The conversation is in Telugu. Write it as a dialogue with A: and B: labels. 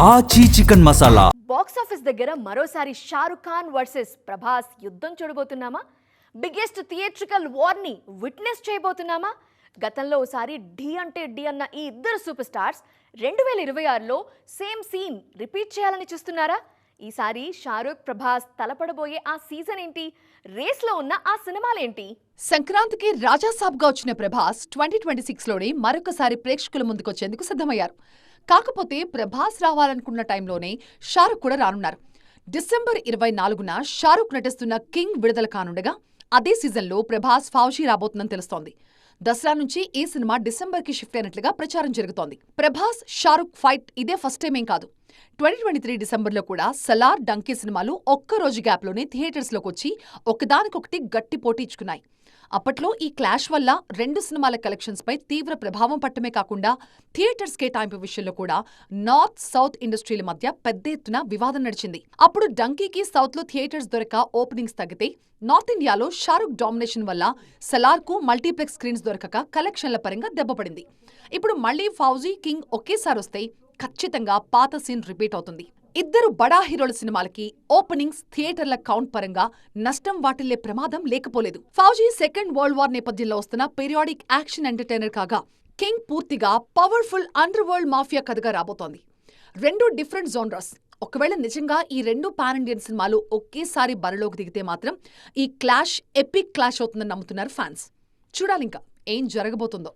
A: ఆచి చికెన్ మసాలా.
B: బాక్స్ ఆఫీస్ దగ్గర మరోసారి షారుఖ్ ఖాన్ వర్సెస్ ప్రభాస్ యుద్ధం చూడబోతున్నామా? బిగ్గెస్ట్ థియేట్రికల్ వార్ ని విట్నెస్ చేయబోతున్నామా? గతంలో ఓసారి ఢీ అంటే ఢీ అన్న ఈ ఇద్దరు సూపర్ స్టార్స్ 2026లో సేమ్ సీన్ రిపీట్ చేయాలని చూస్తున్నారా? ఈసారి షారుఖ్ ప్రభాస్ తలపడబోయే ఆ సీజన్ ఏంటి? రేస్లో ఉన్న ఆ సినిమాలేంటి?
C: సంక్రాంతికి రాజాసాబ్గా వచ్చిన ప్రభాస్ 2026లోనే మరొకసారి ప్రేక్షకుల ముందుకొచ్చేందుకు సిద్ధమయ్యారు. కాకపోతే ప్రభాస్ రావాలనుకున్న టైంలోనే షారుఖ్ కూడా రానున్నారు. డిసెంబర్ 24న షారుఖ్ నటిస్తున్న కింగ్ విడుదల కానుండగా అదే సీజన్లో ప్రభాస్ ఫౌజీ రాబోతుందని తెలుస్తోంది. దసరా నుంచి ఈ సినిమా డిసెంబర్కి షిఫ్ట్ అయినట్లుగా ప్రచారం జరుగుతోంది. ప్రభాస్ షారుఖ్ ఫైట్ ఇదే ఫస్ట్ టైమేం కాదు. 2023 డిసెంబర్లో కూడా సలార్, డంకీ సినిమాలు ఒక్కరోజు గ్యాప్లోనే థియేటర్స్లోకి వచ్చి ఒకదానికొకటి గట్టి పోటీ ఇచ్చుకున్నాయి. అప్పట్లో ఈ క్లాష్ వల్ల రెండు సినిమాల కలెక్షన్స్పై తీవ్ర ప్రభావం పట్టమే కాకుండా థియేటర్స్ కేటాయింపు విషయంలో కూడా నార్త్ సౌత్ ఇండస్ట్రీల మధ్య పెద్ద ఎత్తున వివాదం నడిచింది. అప్పుడు డంకీకి సౌత్లో థియేటర్స్ దొరక ఓపెనింగ్స్ తగ్గితే, నార్త్ ఇండియాలో షారుఖ్ డామినేషన్ వల్ల సలార్కు మల్టీప్లెక్స్ స్క్రీన్స్ దొరకక కలెక్షన్ల పరంగా దెబ్బపడింది. ఇప్పుడు మళ్లీ ఫౌజీ, కింగ్ ఒకేసారి వస్తే ఖచ్చితంగా పాత సీన్ రిపీట్ అవుతుంది. ఇద్దరు బడా హీరోల సినిమాలకి ఓపెనింగ్స్, థియేటర్ల కౌంట్ పరంగా నష్టం వాటిల్లే ప్రమాదం లేకపోలేదు. ఫౌజీ సెకండ్ వరల్డ్ వార్ నేపథ్యంలో వస్తున్న పీరియాడిక్ యాక్షన్ ఎంటర్టైనర్ కాగా, కింగ్ పూర్తిగా పవర్ఫుల్ అండర్ వరల్డ్ మాఫియా కథగా రాబోతోంది. రెండు డిఫరెంట్ జోనర్స్. ఒకవేళ నిజంగా ఈ రెండు పాన్ ఇండియన్ సినిమాలు ఒకేసారి బరిలోకి దిగితే మాత్రం ఈ క్లాష్ ఎపిక్ క్లాష్ అవుతుందని నమ్ముతున్నారు ఫ్యాన్స్. చూడాలింకా ఏం జరగబోతుందో.